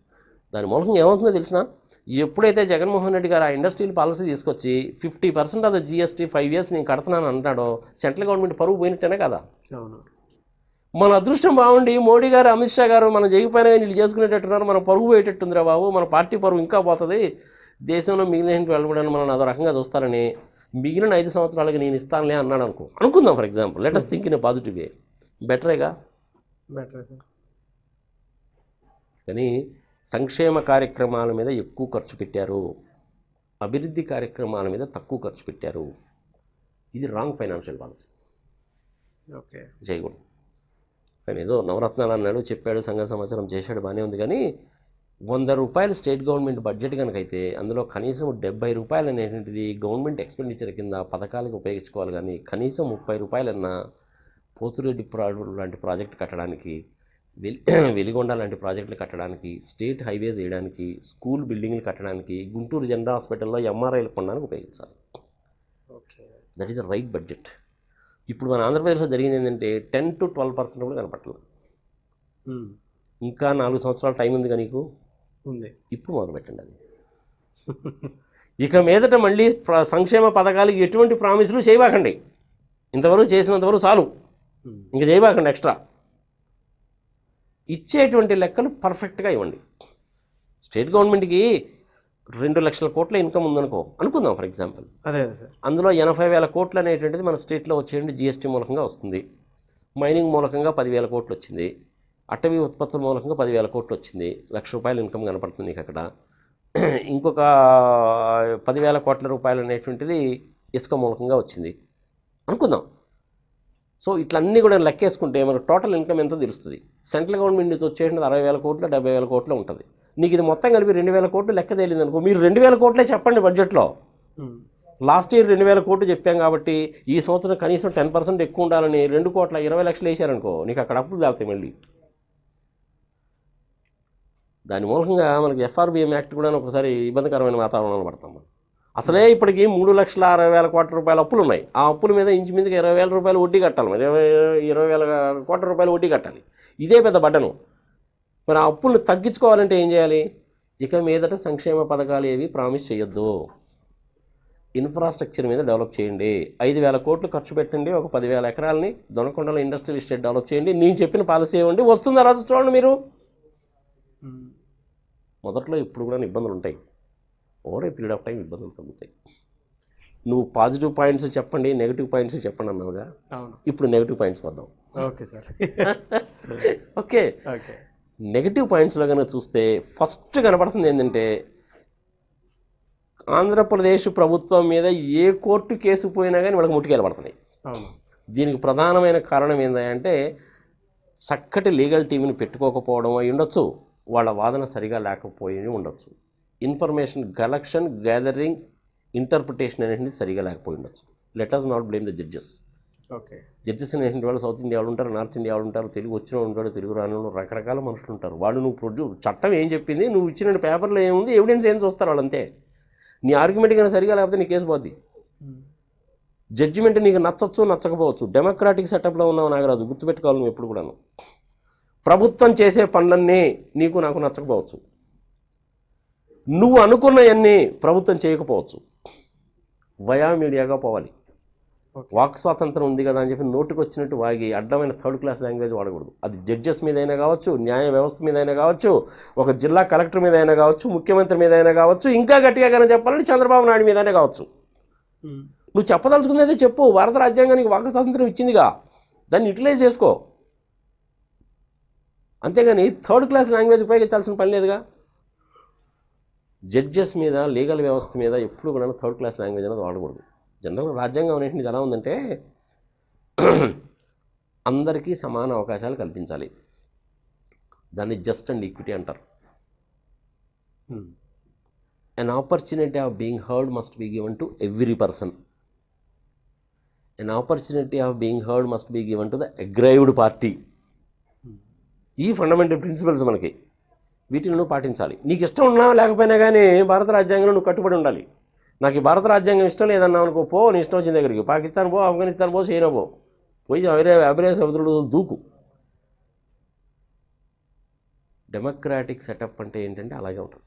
దాని మూలంగా ఏమవుతుందో తెలిసిన, ఎప్పుడైతే జగన్మోహన్ రెడ్డి గారు ఆ ఇండస్ట్రియల్ పాలసీ తీసుకొచ్చి 50% ఆఫ్ ద GST 5 years నేను కడుతున్నాను అంటాడో, సెంట్రల్ గవర్నమెంట్ పరువు పోయినట్టేనే కదా. అవును. మన అదృష్టం బాగుండి మోడీ గారు, అమిత్ షా గారు మనం చేయకపోయినా వీళ్ళు చేసుకునేటట్టున్నారు, మన పరువు పోయేటట్టుందిరా బాబు, మన పార్టీ పరువు ఇంకా పోతుంది, దేశంలో మిగిలిన వెళ్ళబడని మనం అదో రకంగా చూస్తారని మిగిలిన 5 సంవత్సరాలకి నేను ఇస్తానులే అన్నాడు అనుకుందాం. For example, let us think in a positive way. బెటరేగా. కానీ సంక్షేమ కార్యక్రమాల మీద ఎక్కువ ఖర్చు పెట్టారు, అభివృద్ధి కార్యక్రమాల మీద తక్కువ ఖర్చు పెట్టారు. ఇది రాంగ్ ఫైనాన్షియల్ పాలసీ. ఓకే, చేయకూడదు. కానీ ఏదో నవరత్నాలు అన్నాడు, చెప్పాడు, సంఘ సంవత్సరం చేశాడు, బాగానే ఉంది. కానీ 100 రూపాయలు స్టేట్ గవర్నమెంట్ బడ్జెట్ కనుకైతే అందులో కనీసం 70 రూపాయలు అనేటువంటిది గవర్నమెంట్ ఎక్స్పెండిచర్ కింద పథకాలకు ఉపయోగించుకోవాలి. కానీ కనీసం 30 రూపాయలన్నా పోతురెడ్డి లాంటి ప్రాజెక్టు కట్టడానికి, వెలిగొండ లాంటి ప్రాజెక్టులు కట్టడానికి, స్టేట్ హైవేస్ వేయడానికి, స్కూల్ బిల్డింగ్లు కట్టడానికి, గుంటూరు జనరల్ హాస్పిటల్లో MRIలు కొనడానికి ఉపయోగించాలి. Okay, that is the right budget. ఇప్పుడు మన ఆంధ్రప్రదేశ్లో జరిగింది ఏంటంటే 10 to 12% కూడా కనపట్లేదు. ఇంకా 4 సంవత్సరాల టైం ఉంది కానీ నీకు ఉంది. ఇప్పుడు మొదలుపెట్టండి అది. ఇక మీదట మళ్ళీ సంక్షేమ పథకాలకి ఎటువంటి ప్రామిసులు చేయబాకండి. ఇంతవరకు చేసినంతవరకు చాలు, ఇంకా చేయబాకండి. ఎక్స్ట్రా ఇచ్చేటువంటి లెక్కలు పర్ఫెక్ట్గా ఇవ్వండి. స్టేట్ గవర్నమెంట్కి 2 లక్షల కోట్ల ఇన్కమ్ అనుకుందాం ఫర్ ఎగ్జాంపుల్. అదే సార్. అందులో 80,000 కోట్లు అనేటువంటిది మన స్టేట్లో వచ్చేయండి GST మూలకంగా వస్తుంది. మైనింగ్ మూలకంగా 10,000 కోట్లు వచ్చింది. అటవీ ఉత్పత్తుల మూలకంగా 10,000 కోట్లు వచ్చింది. ₹1,00,000 ఇన్కమ్ కనపడుతుంది నీకు అక్కడ. ఇంకొక 10,000 కోట్ల రూపాయలు అనేటువంటిది ఇసుక మూలకంగా వచ్చింది అనుకుందాం. సో ఇట్లన్నీ కూడా లెక్కేసుకుంటే మనకు టోటల్ ఇన్కమ్ ఎంతో తెలుస్తుంది. సెంట్రల్ గవర్నమెంట్ నుంచి వచ్చేటువంటిది 60,000 కోట్లు 70,000 కోట్లు ఉంటుంది. నీకు ఇది మొత్తం కలిపి 2,000 కోట్లు లెక్క తేలింది అనుకో. మీరు 2,000 కోట్లే చెప్పండి బడ్జెట్లో. లాస్ట్ ఇయర్ 2,000 కోట్లు చెప్పాం కాబట్టి ఈ సంవత్సరం కనీసం 10% ఎక్కువ ఉండాలని 2,20,00,000 వేసారనుకో, నీకు అక్కడ అప్పులు తాగుతాయి మళ్ళీ. దాని మూలంగా మనకి FRBM యాక్ట్ కూడా ఒకసారి ఇబ్బందికరమైన వాతావరణంలో పడతాం మనం. అసలే ఇప్పటికీ 3,60,000 కోట్ల రూపాయల అప్పులు ఉన్నాయి. ఆ అప్పుల మీద ఇంచుమించుగా 20,000 రూపాయలు వడ్డీ కట్టాలి. మరి 20,000 కోట్ల రూపాయలు వడ్డీ కట్టాలి. ఇదే పెద్ద బడ్డను. మరి ఆ అప్పులను తగ్గించుకోవాలంటే ఏం చేయాలి? ఇక మీదట సంక్షేమ పథకాలు ఏవి ప్రామిస్ చేయొద్దు. ఇన్ఫ్రాస్ట్రక్చర్ మీద డెవలప్ చేయండి. 5,000 కోట్లు ఖర్చు పెట్టండి, ఒక 10,000 ఎకరాలని దొనకొండలో ఇండస్ట్రియల్ ఎస్టేట్ డెవలప్ చేయండి. నేను చెప్పిన పాలసీ ఇవ్వండి, వస్తుందా రాదు చూడండి మీరు. మొదట్లో ఇప్పుడు కూడా ఇబ్బందులు ఉంటాయి, over a period of time ఇబ్బందులు తగ్గుతాయి. నువ్వు పాజిటివ్ పాయింట్స్ చెప్పండి, నెగిటివ్ పాయింట్స్ చెప్పండి అన్నావుగా, ఇప్పుడు నెగిటివ్ పాయింట్స్ వద్దాం. Okay sir. Okay, okay. Negative పాయింట్స్లో కనుక చూస్తే ఫస్ట్ కనపడుతుంది ఏంటంటే, ఆంధ్రప్రదేశ్ ప్రభుత్వం మీద ఏ కోర్టు కేసు పోయినా కానీ వాళ్ళకి ముట్టుకెళ్ళి పడుతున్నాయి. దీనికి ప్రధానమైన కారణం ఏంటంటే చక్కటి లీగల్ టీంని పెట్టుకోకపోవడం అయి ఉండొచ్చు, వాళ్ళ వాదన సరిగా లేకపోయి ఉండొచ్చు, ఇన్ఫర్మేషన్ కలెక్షన్ గ్యాదరింగ్ ఇంటర్ప్రిటేషన్ అనేది సరిగా లేకపోయి ఉండొచ్చు. Let us not blame the judges. Okay. Judges అనేటువంటి వాళ్ళు సౌత్ ఇండియా వాళ్ళు ఉంటారు, నార్త్ ఇండియా వాళ్ళు ఉంటారు, తెలుగు వచ్చిన ఉంటాడు, తెలుగు రాని రకరకాల మనుషులు ఉంటారు. వాళ్ళు నువ్వు చట్టం ఏం చెప్పింది, నువ్వు ఇచ్చిన పేపర్లో ఏముంది, ఎవిడెన్స్ ఏం చూస్తారు వాళ్ళంతే. నీ ఆర్గ్యుమెంట్ కన్నా సరిగా లేకపోతే నీ కేసు పోద్ది. జడ్జిమెంట్ నీకు నచ్చచ్చు నచ్చకపోవచ్చు. డెమోక్రాటిక్ సెటప్లో ఉన్నావు నాగరాజు, గుర్తుపెట్టుకోవాలి నువ్వు ఎప్పుడు కూడాను. ప్రభుత్వం చేసే పనులన్నీ నీకు నాకు నచ్చకపోవచ్చు, నువ్వు అనుకున్నవన్నీ ప్రభుత్వం చేయకపోవచ్చు. వయా మీడియాగా పోవాలి. వాక్ స్వాతంత్రం ఉంది కదా అని చెప్పి నోటుకు వచ్చినట్టు వాగి అడ్డమైన థర్డ్ క్లాస్ లాంగ్వేజ్ వాడకూడదు. అది జడ్జెస్ మీద అయినా కావచ్చు, న్యాయ వ్యవస్థ మీద అయినా కావచ్చు, ఒక జిల్లా కలెక్టర్ మీద అయినా కావచ్చు, ముఖ్యమంత్రి మీద అయినా కావచ్చు, ఇంకా గట్టిగా కానీ చెప్పాలంటే చంద్రబాబు నాయుడు మీదనే కావచ్చు. నువ్వు చెప్పదలుచుకునేది చెప్పు. భారత రాజ్యాంగానికి వాక్ స్వాతంత్రం ఇచ్చిందిగా, దాన్ని యూటిలైజ్ చేసుకో. అంతేగాని థర్డ్ క్లాస్ లాంగ్వేజ్ ఉపయోగించాల్సిన పని లేదుగా. జడ్జెస్ మీద, లీగల్ వ్యవస్థ మీద ఎప్పుడు కూడా థర్డ్ క్లాస్ లాంగ్వేజ్ అనేది వాడకూడదు. జనరల్గా రాజ్యాంగం అనేటిది ఎలా ఉందంటే అందరికీ సమాన అవకాశాలు కల్పించాలి. దాన్ని జస్ట్ అండ్ ఈక్విటీ అంటారు. an opportunity of being heard must be given to every person. An opportunity of being heard must be given to the aggrieved party. ఈ ఫండమెంటల్ ప్రిన్సిపల్స్ మనకి, వీటిని నువ్వు పాటించాలి. నీకు ఇష్టం ఉన్నా లేకపోయినా కానీ భారత రాజ్యాంగంలో నువ్వు కట్టుబడి ఉండాలి. నాకు ఈ భారత రాజ్యాంగం ఇష్టం లేదన్నావు అనుకో, పో నీ ఇష్టం వచ్చిన దగ్గరికి, పాకిస్తాన్ పో, ఆఫ్ఘనిస్తాన్ పో, చైనా పో, పోయి అభినయ సముద్రుడు దూకు. డెమోక్రాటిక్ సెటప్ అంటే ఏంటంటే అలాగే ఉంటుంది.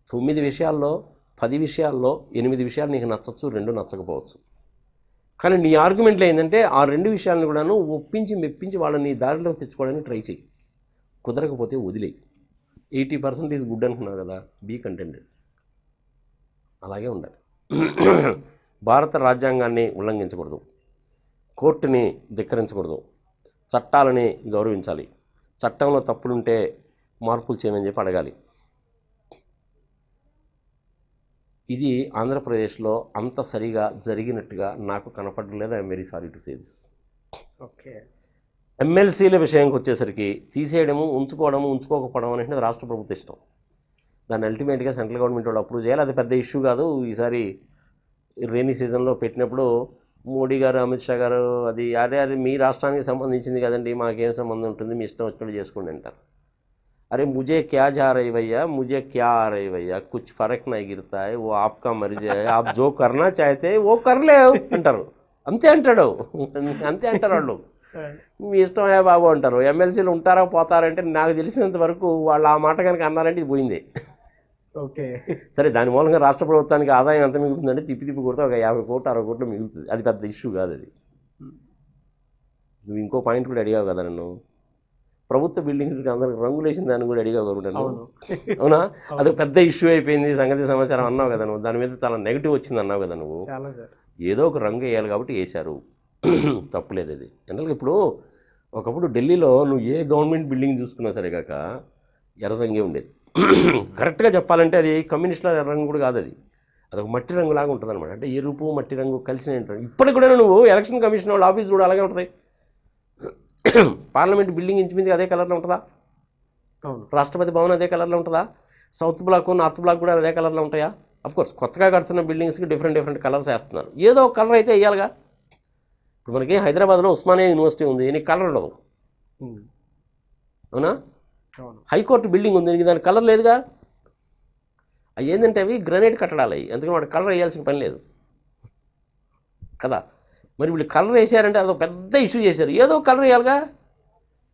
9 విషయాల్లో 10 విషయాల్లో 8 విషయాలు నీకు నచ్చచ్చు, 2 నచ్చకపోవచ్చు. కానీ నీ ఆర్గ్యుమెంట్లో ఏంటంటే ఆ 2 విషయాలను కూడాను ఒప్పించి మెప్పించి వాళ్ళని నీ దారిలో తెచ్చుకోవడానికి ట్రై చేయి. కుదరకపోతే వదిలేయి. 80% ఈజ్ గుడ్ అనుకున్నావు కదా, బీ కంటెంటెడ్. అలాగే ఉండాలి. భారత రాజ్యాంగాన్ని ఉల్లంఘించకూడదు, కోర్టుని ధిక్కరించకూడదు, చట్టాలని గౌరవించాలి, చట్టంలో తప్పులుంటే మార్పులు చేయమని చెప్పి అడగాలి. ఇది ఆంధ్రప్రదేశ్లో అంత సరిగా జరిగినట్టుగా నాకు కనపడలేదు. I'm very sorry to say this. Okay. ఎమ్మెల్సీల విషయానికి వచ్చేసరికి తీసేయడము, ఉంచుకోవడము, ఉంచుకోకపోవడం అనేది రాష్ట్ర ప్రభుత్వం ఇష్టం. దాన్ని అల్టిమేట్గా సెంట్రల్ గవర్నమెంట్ వాళ్ళు అప్రూవ్ చేయాలి. అది పెద్ద ఇష్యూ కాదు. ఈసారి రైనీ సీజన్లో పెట్టినప్పుడు మోడీ గారు, అమిత్ షా గారు అది మీ రాష్ట్రానికి సంబంధించింది కదండి, మాకేం సంబంధం ఉంటుంది, మీ ఇష్టం వచ్చినట్టు చేసుకోండి అంటారు. अरे मुझे क्या जा रही भैया, मुझे क्या आ रही भैया, कुछ फर्क नहीं गिरता है, वो आपका मर्जी है, आप जो करना चाहते वो कर ले అంటారు. అంతే అంటాడు, అంతే అంటారు వాళ్ళు. మీ ఇష్టం ఏ బాబు అంటారు. ఎమ్మెల్సీలు ఉంటారా పోతారంటే నాకు తెలిసినంత వరకు వాళ్ళు ఆ మాట కనుక అన్నారంటే ఇది పోయింది. ఓకే. సరే, దాని మూలంగా రాష్ట్ర ప్రభుత్వానికి ఆదాయం ఎంత మిగులుతుందంటే తిప్పి కొడితే ఒక 50 కోట్లు 60 కోట్లు మిగులుతుంది. అది పెద్ద ఇష్యూ కాదు. అది నువ్వు ఇంకో పాయింట్ కూడా అడిగావు కదా నన్ను, ప్రభుత్వ బిల్డింగ్స్కి అందరికి రంగులు వేసిన దాన్ని కూడా అడిగా కోరుకుంటాను. అవునా? అది పెద్ద ఇష్యూ అయిపోయింది, సంగతి సమాచారం అన్నావు కదా నువ్వు. దాని మీద చాలా నెగిటివ్ వచ్చింది అన్నావు కదా నువ్వు. ఏదో ఒక రంగు వేయాలి కాబట్టి వేశారు, తప్పులేదు. అది జనరల్గా ఇప్పుడు ఒకప్పుడు ఢిల్లీలో నువ్వు ఏ గవర్నమెంట్ బిల్డింగ్ చూసుకున్నా సరే కాక ఎర్ర రంగే ఉండేది. కరెక్ట్గా చెప్పాలంటే అది కమ్యూనిస్టుల ఎర్ర రంగు కూడా కాదు, అది ఒక మట్టి రంగు లాగా ఉంటుంది అనమాట. అంటే ఎరుపు మట్టి రంగు కలిసిన ఏంటంటే ఇప్పటికి కూడా నువ్వు ఎలక్షన్ కమిషన్ వాళ్ళ ఆఫీస్ కూడా అలాగే ఉంటుంది. పార్లమెంట్ బిల్డింగ్ ఇంచుమించి అదే కలర్లో ఉంటుందా? రాష్ట్రపతి భవన్ అదే కలర్లో ఉంటుందా? సౌత్ బ్లాక్, నార్త్ బ్లాక్ కూడా అదే కలర్లో ఉంటాయా? అఫ్కోర్స్ కొత్తగా కడుతున్న బిల్డింగ్స్కి డిఫరెంట్ కలర్స్ వేస్తున్నారు. ఏదో ఒక కలర్ అయితే వేయాలిగా. ఇప్పుడు మనకి హైదరాబాద్లో ఉస్మానియా యూనివర్సిటీ ఉంది, నీకు కలర్ ఉండదు. అవునా? హైకోర్టు బిల్డింగ్ ఉంది, నీకు దానికి కలర్ లేదుగా. అవి ఏంటంటే అవి గ్రనైట్ కట్టడాలు అవి, అందుకని వాడు కలర్ వేయాల్సిన పని లేదు కదా. మరి వీళ్ళు కలర్ వేసారంటే అదొక పెద్ద ఇష్యూ చేశారు. ఏదో కలర్ వేయాలిగా.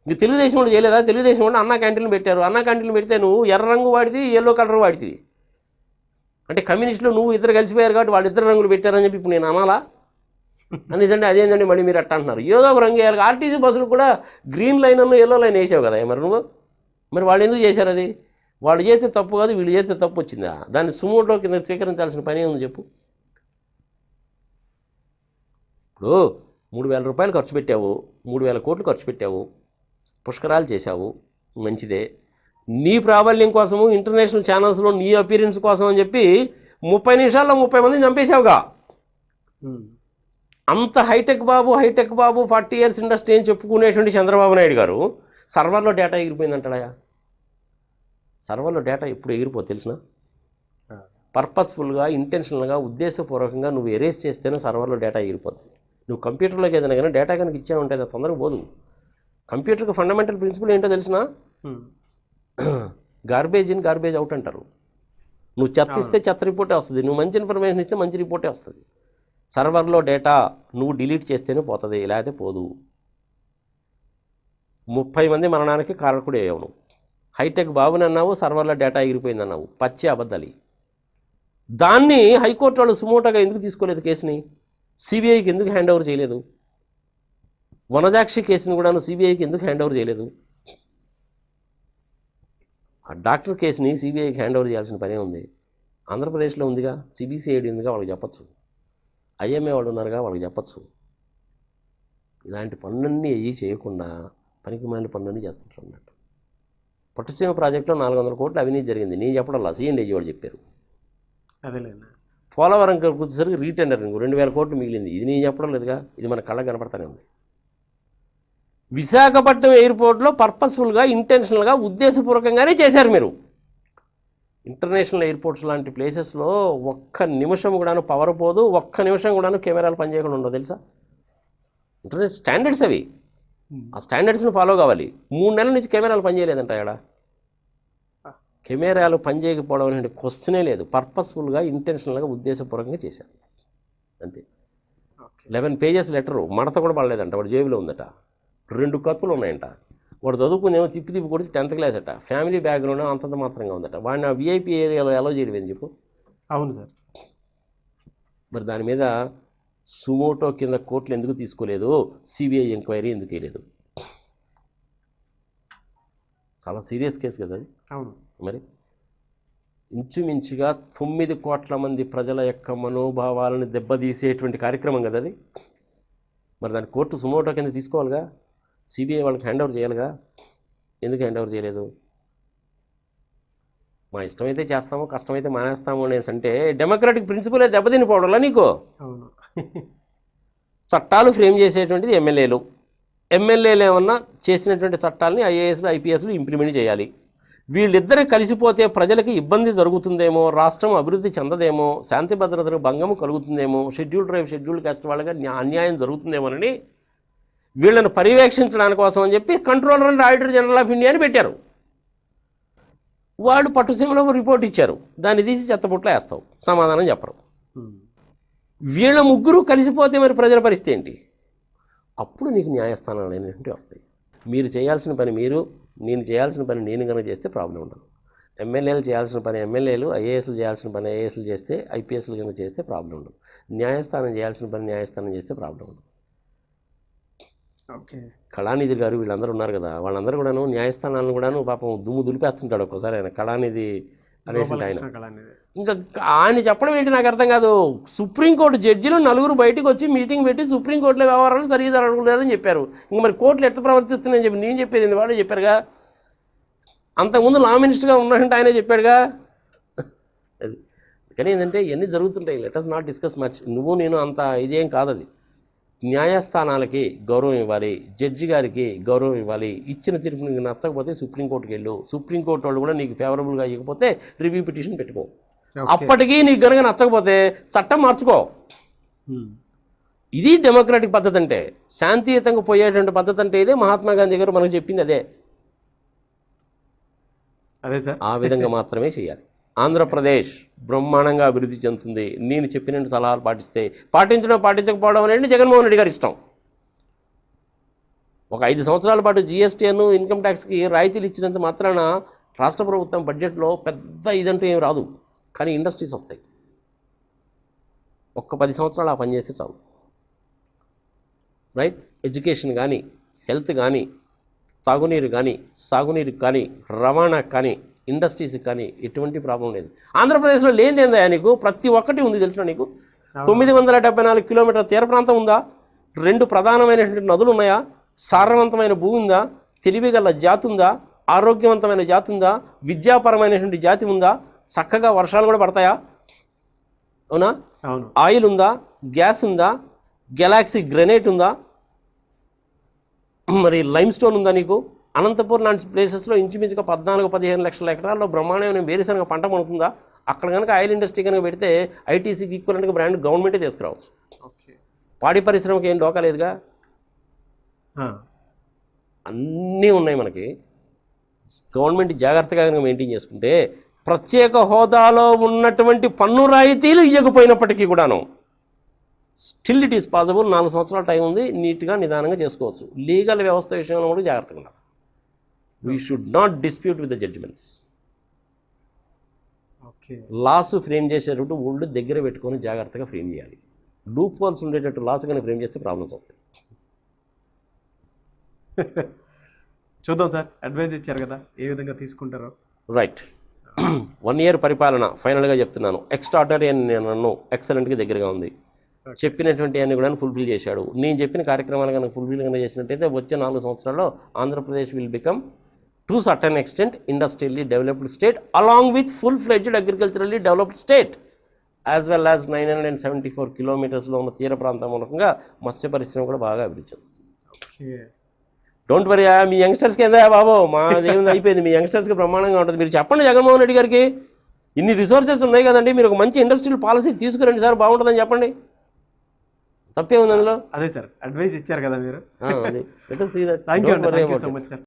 ఇంక తెలుగుదేశం వాళ్ళు చేయలేదా? తెలుగుదేశం వాళ్ళు అన్నా క్యాంటీన్లు పెట్టారు. అన్నా క్యాంటీన్లు పెడితే నువ్వు ఎర్ర రంగు వాడితే ఎల్లో కలర్ వాడితే అంటే కమ్యూనిస్టులు నువ్వు ఇద్దరు కలిసిపోయారు కాబట్టి వాళ్ళు ఇద్దరు రంగులు పెట్టారని చెప్పి ఇప్పుడు నేను అనాలా అనేసండి అదేంటండి మళ్ళీ మీరు అట్ట అంటున్నారు ఏదో ఒక రంగు వేయాలి. ఆర్టీసీ బస్సులు కూడా గ్రీన్ లైన్ ఎల్లో లైన్ వేసావు కదా మరి నువ్వు, మరి వాళ్ళు ఎందుకు చేశారు అది? వాళ్ళు చేస్తే తప్పు కాదు, వీళ్ళు చేస్తే తప్పు వచ్చిందా? దాన్ని సుమోటో కింద స్వీకరించాల్సిన పని ఉంది చెప్పు. ఇప్పుడు 3,000 రూపాయలు ఖర్చు పెట్టావు, 3,000 కోట్లు ఖర్చు పెట్టావు, పుష్కరాలు చేశావు, మంచిదే. నీ ప్రాబల్యం కోసము ఇంటర్నేషనల్ ఛానల్స్లో నీ అపీరెన్స్ కోసం అని చెప్పి 30 నిమిషాల్లో 30 మందిని చంపేశావుగా. అంత హైటెక్ బాబు 40 ఇయర్స్ ఇండస్ట్రీ అని చెప్పుకునేటువంటి చంద్రబాబు నాయుడు గారు సర్వర్లో డేటా ఎగిరిపోయిందంటాడా? సర్వర్లో డేటా ఎప్పుడు ఎగిరిపో తెలిసిన? పర్పస్ఫుల్గా ఇంటెన్షనల్గా ఉద్దేశపూర్వకంగా నువ్వు ఎరేస్ చేస్తేనే సర్వర్లో డేటా ఎగిరిపోద్ది. నువ్వు కంప్యూటర్లోకి ఏదైనా కానీ డేటా కనుక ఇచ్చా ఉంటే అది తొందరగా పోదు. కంప్యూటర్కి ఫండమెంటల్ ప్రిన్సిపల్ ఏంటో తెలిసిన? గార్బేజ్ ఇన్ గార్బేజ్ అవుట్ అంటారు. నువ్వు చెత్త ఇస్తే చెత్త రిపోర్టే వస్తుంది, నువ్వు మంచి ఇన్ఫర్మేషన్ ఇస్తే మంచి రిపోర్టే వస్తుంది. సర్వర్లో డేటా నువ్వు డిలీట్ చేస్తేనే పోతుంది, లేకపోతే పోదు. 30 మంది మరణానికి కారకుడే అయ్యావు నువ్వు. హైటెక్ బాబుని అన్నావు, సర్వర్లో డేటా ఎగిరిపోయింది అన్నావు, పచ్చి అబద్ధాలి. దాన్ని హైకోర్టు వాళ్ళు సుమోటోగా ఎందుకు తీసుకోలేదు కేసుని? సిబిఐకి ఎందుకు హ్యాండ్ ఓవర్ చేయలేదు? వనజాక్షి కేసుని కూడా సిబిఐకి ఎందుకు హ్యాండ్ ఓవర్ చేయలేదు? ఆ డాక్టర్ కేసుని సిబిఐకి హ్యాండ్ ఓవర్ చేయాల్సిన పనే ఉంది. ఆంధ్రప్రదేశ్లో ఉందిగా, సిబిసిఐడి ఉందిగా, వాళ్ళకి చెప్పచ్చు. ఐఎంఏ వాళ్ళు ఉన్నారుగా, వాళ్ళకి చెప్పచ్చు. ఇలాంటి పనులన్నీ అయ్యి చేయకుండా పనికిమాలిన పనులన్నీ చేస్తుంటారు అన్నట్టు. పట్టుసీమ ప్రాజెక్టులో 400 కోట్లు అవినీతి జరిగింది, నేను చెప్పడం సిఎండిజీ వాళ్ళు చెప్పారు. అదేలేనా. పోలవరం వచ్చేసరికి రీటెండరింగ్ 2,000 కోట్లు మిగిలింది, ఇది నేను చెప్పడం లేదుగా, ఇది మన కళ్ళ కనపడతానే ఉంది. విశాఖపట్నం ఎయిర్పోర్ట్లో పర్పస్ఫుల్గా ఇంటెన్షనల్గా ఉద్దేశపూర్వకంగానే చేశారు మీరు. ఇంటర్నేషనల్ ఎయిర్పోర్ట్స్ లాంటి ప్లేసెస్లో ఒక్క నిమిషం కూడాను పవర్ పోదు, ఒక్క నిమిషం కూడాను కెమెరాలు పనిచేయకుండా ఉండవు తెలుసా? ఇంటర్నేషనల్ స్టాండర్డ్స్ అవి, ఆ స్టాండర్డ్స్ని ఫాలో కావాలి. 3 నెలల నుంచి కెమెరాలు పనిచేయలేదంట ఇక్కడ. కెమెరాలు పనిచేయకపోవడం అనే క్వశ్చనే లేదు. పర్పస్ఫుల్గా ఇంటెన్షనల్గా ఉద్దేశపూర్వకంగా చేశారు అంతే. 11 పేజెస్ లెటరు మడత కూడా పడలేదంట, వాడు జేబులో ఉందట. 2 కత్తులు ఉన్నాయంట. వాడు చదువుకునేమో తిప్పి కొడితే 10th క్లాస్ అట. ఫ్యామిలీ బ్యాక్గ్రౌండ్ అంతంత మాత్రంగా ఉందట. వాడిని ఆ విఐపీ ఏరియాలో అలో చేయడం అని చెప్పు. అవును సార్. మరి దాని మీద సుమోటో కింద కోర్టులు ఎందుకు తీసుకోలేదు? సిబిఐ ఎంక్వైరీ ఎందుకు వేయలేదు? చాలా సీరియస్ కేసు కదా అది. అవును. మరి ఇంచుమించుగా 9 కోట్ల మంది ప్రజల యొక్క మనోభావాలను దెబ్బతీసేటువంటి కార్యక్రమం కదా అది. మరి దాని కోర్టు సుమోటో కింద తీసుకోవాలిగా, సిబిఐ వాళ్ళకి హ్యాండ్ ఓవర్ చేయాలిగా. ఎందుకు హ్యాండ్ ఓవర్ చేయలేదు? మా ఇష్టమైతే చేస్తాము, కష్టమైతే మానేస్తాము అనేసి అంటే డెమోక్రాటిక్ ప్రిన్సిపలే దెబ్బతినిపోవడంలా నీకు. అవును. చట్టాలు ఫ్రేమ్ చేసేటువంటిది ఎమ్మెల్యేలు. ఎమ్మెల్యేలు ఏమన్నా చేసినటువంటి చట్టాలని ఐఏఎస్లు ఐపీఎస్లు ఇంప్లిమెంట్ చేయాలి. వీళ్ళిద్దరూ కలిసిపోతే ప్రజలకి ఇబ్బంది జరుగుతుందేమో, రాష్ట్రం అభివృద్ధి చెందదేమో, శాంతి భద్రతకు భంగము కలుగుతుందేమో, షెడ్యూల్ ట్రైబ్ షెడ్యూల్ కాస్ట్ వాళ్ళగా అన్యాయం జరుగుతుందేమోనని వీళ్ళని పర్యవేక్షించడానికి కోసం అని చెప్పి controller and auditor general of India అని పెట్టారు. వాళ్ళు పట్టుసీమలో రిపోర్ట్ ఇచ్చారు, దాన్ని తీసి చెత్తపుట్లో వేస్తావు, సమాధానం చెప్పరు. వీళ్ళ ముగ్గురు కలిసిపోతే మరి ప్రజల పరిస్థితి ఏంటి? అప్పుడు నీకు న్యాయస్థానాలు అనేటువంటి వస్తాయి. మీరు చేయాల్సిన పని మీరు, నేను చేయాల్సిన పని నేను కనుక చేస్తే ప్రాబ్లం ఉండదు. ఎమ్మెల్యేలు చేయాల్సిన పని ఎమ్మెల్యేలు, ఐఏఎస్లు చేయాల్సిన పని ఐఏఎస్లు చేస్తే, ఐపీఎస్లు కనుక చేస్తే ప్రాబ్లం ఉండదు. న్యాయస్థానం చేయాల్సిన పని న్యాయస్థానం చేస్తే ప్రాబ్లం ఉండదు. ఓకే. కళానిధి గారు వీళ్ళందరూ ఉన్నారు కదా, వాళ్ళందరూ కూడాను న్యాయస్థానాలను కూడాను పాపం దుమ్ము దులిపేస్తుంటాడు ఒక్కోసారి ఆయన. కళానిధి అనేటువంటి ఆయన ఇంకా ఆయన చెప్పడం ఏంటి నాకు అర్థం కాదు. సుప్రీంకోర్టు జడ్జిలు 4 బయటకు వచ్చి మీటింగ్ పెట్టి సుప్రీంకోర్టులో వ్యవహారాలు సరిగ్గా జరగలేదని చెప్పారు. ఇంక మరి కోర్టులు ఎట్లా ప్రవర్తిస్తున్నాయని చెప్పి నేను చెప్పేది వాళ్ళే చెప్పారుగా. అంతకుముందు లా మినిస్టర్గా ఉన్నాడంటే ఆయనే చెప్పాడుగా. అది కానీ ఏంటంటే ఇవన్నీ జరుగుతుంటాయి. Let us not discuss much. నువ్వు నేను అంత ఇదేం కాదు. అది న్యాయస్థానాలకి గౌరవం ఇవ్వాలి, జడ్జి గారికి గౌరవం ఇవ్వాలి. ఇచ్చిన తీర్పు నీకు నచ్చకపోతే సుప్రీంకోర్టుకి వెళ్ళు. సుప్రీంకోర్టు వాళ్ళు కూడా నీకు ఫేవరబుల్గా ఇవ్వకపోతే రివ్యూ పిటిషన్ పెట్టుకో. అప్పటికీ నీకు కనుక నచ్చకపోతే చట్టం మార్చుకో. ఇది డెమోక్రాటిక్ పద్ధతి అంటే. శాంతియుతంగా పోయేటువంటి పద్ధతి అంటే ఇదే. మహాత్మా గాంధీ గారు మనకు చెప్పింది అదే. అదే సార్. ఆ విధంగా మాత్రమే చేయాలి. ఆంధ్రప్రదేశ్ బ్రహ్మాండంగా అభివృద్ధి చెందుతుంది నేను చెప్పినట్టు సలహాలు పాటిస్తే. పాటించడం పాటించకపోవడం అనేది జగన్మోహన్ రెడ్డి గారి ఇష్టం. ఒక 5 సంవత్సరాల పాటు జిఎస్టీను ఇన్కమ్ ట్యాక్స్కి రాయితీలు ఇచ్చినంత మాత్రాన రాష్ట్ర ప్రభుత్వం బడ్జెట్లో పెద్ద ఇదంటూ ఏం రాదు. కానీ ఇండస్ట్రీస్ వస్తాయి. ఒక్క 10 సంవత్సరాలు ఆ పని చేస్తే చాలు. రైట్? ఎడ్యుకేషన్ కానీ, హెల్త్ కానీ, తాగునీరు కానీ, సాగునీరు కానీ, రవాణా కానీ, ఇండస్ట్రీస్కి కానీ ఎటువంటి ప్రాబ్లం లేదు. ఆంధ్రప్రదేశ్లో లేనిదేందా నీకు? ప్రతి ఒక్కటి ఉంది తెలిసిన నీకు. 974 కిలోమీటర్ల తీర ప్రాంతం ఉందా? 2 ప్రధానమైనటువంటి నదులు ఉన్నాయా? సారవంతమైన భూమి ఉందా? తెలివిగల జాతి ఉందా? ఆరోగ్యవంతమైన జాతి ఉందా? విద్యాపరమైనటువంటి జాతి ఉందా? చక్కగా వర్షాలు కూడా పడతాయా? అవునా? అవును. ఆయిల్ ఉందా? గ్యాస్ ఉందా? గెలాక్సీ గ్రెనేట్ ఉందా? మరి లైమ్ స్టోన్ ఉందా నీకు? అనంతపూర్ లాంటి ప్లేసెస్లో ఇంచుమించుగా 14-15 లక్షల ఎకరాల్లో బ్రహ్మాండమైన వేరుశనగ పంట పండుతుందా? అక్కడ కనుక ఆయిల్ ఇండస్ట్రీ కనుక పెడితే ఐటీసీకి ఈక్వలెంట్గా బ్రాండ్ గవర్నమెంటే తీసుకురావచ్చు. ఓకే. పాడి పరిశ్రమకి ఏం డోకా లేదుగా. అన్నీ ఉన్నాయి మనకి. గవర్నమెంట్ జాగ్రత్తగా కనుక మెయింటైన్ చేసుకుంటే ప్రత్యేక హోదాలో ఉన్నటువంటి పన్ను రాయితీలు ఇవ్వకపోయినప్పటికీ కూడాను స్టిల్ ఇట్ ఈస్ పాసిబుల్. 4 సంవత్సరాల టైం ఉంది, నీట్గా నిదానంగా చేసుకోవచ్చు. లీగల్ వ్యవస్థ విషయంలో కూడా జాగ్రత్తగా ఉండాలి. We should not dispute with the judgements. Okay. Laws frame చేసేటప్పుడు ఒళ్ళు దగ్గర పెట్టుకొని జాగ్రత్తగా ఫ్రేమ్ చేయాలి. లూప్ హోల్స్ ఉండేటట్టు లాస్ కానీ ఫ్రేమ్ చేస్తే ప్రాబ్లమ్స్ వస్తాయి. చూద్దాం సార్, అడ్వైజ్ ఇచ్చారు కదా, ఏ విధంగా తీసుకుంటారో. రైట్. 1 year పరిపాలన ఫైనల్గా చెప్తున్నాను. ఎక్స్ట్రాడనరీ అని నేను నన్ను ఎక్సలెంట్గా దగ్గరగా ఉంది. చెప్పినటువంటి అన్ని కూడా ఫుల్ఫిల్ చేశాడు. నేను చెప్పిన కార్యక్రమాలు కనుక ఫుల్ఫిల్ కనుక చేసినట్టయితే వచ్చే 4 సంవత్సరాల్లో Andhra Pradesh will become to certain extent industrially developed state along with full fledged agriculturally developed state as well as 974 కిలోమీటర్స్లో ఉన్న తీర ప్రాంతం మూలకంగా మత్స్య పరిశ్రమ కూడా బాగా అభివృద్ధి చెందుతుంది. Don't worry. మీ యంగ్స్టర్స్కి ఏందా బాబు, మా దేవుని అయిపోయింది. మీ యంగ్స్టర్స్కి బ్రహ్మాండంగా ఉంటుంది. మీరు చెప్పండి జగన్మోహన్ రెడ్డి గారికి, ఇన్ని రిసోర్సెస్ ఉన్నాయి కదండి, మీరు ఒక మంచి ఇండస్ట్రియల్ పాలసీ తీసుకురండి సార్, బాగుంటుందని చెప్పండి. తప్పే ఉంది అందులో. అదే సార్, అడ్వైస్ ఇచ్చారు కదా మీరు. Let us see that. Thank you Don't worry so about it. Much sir.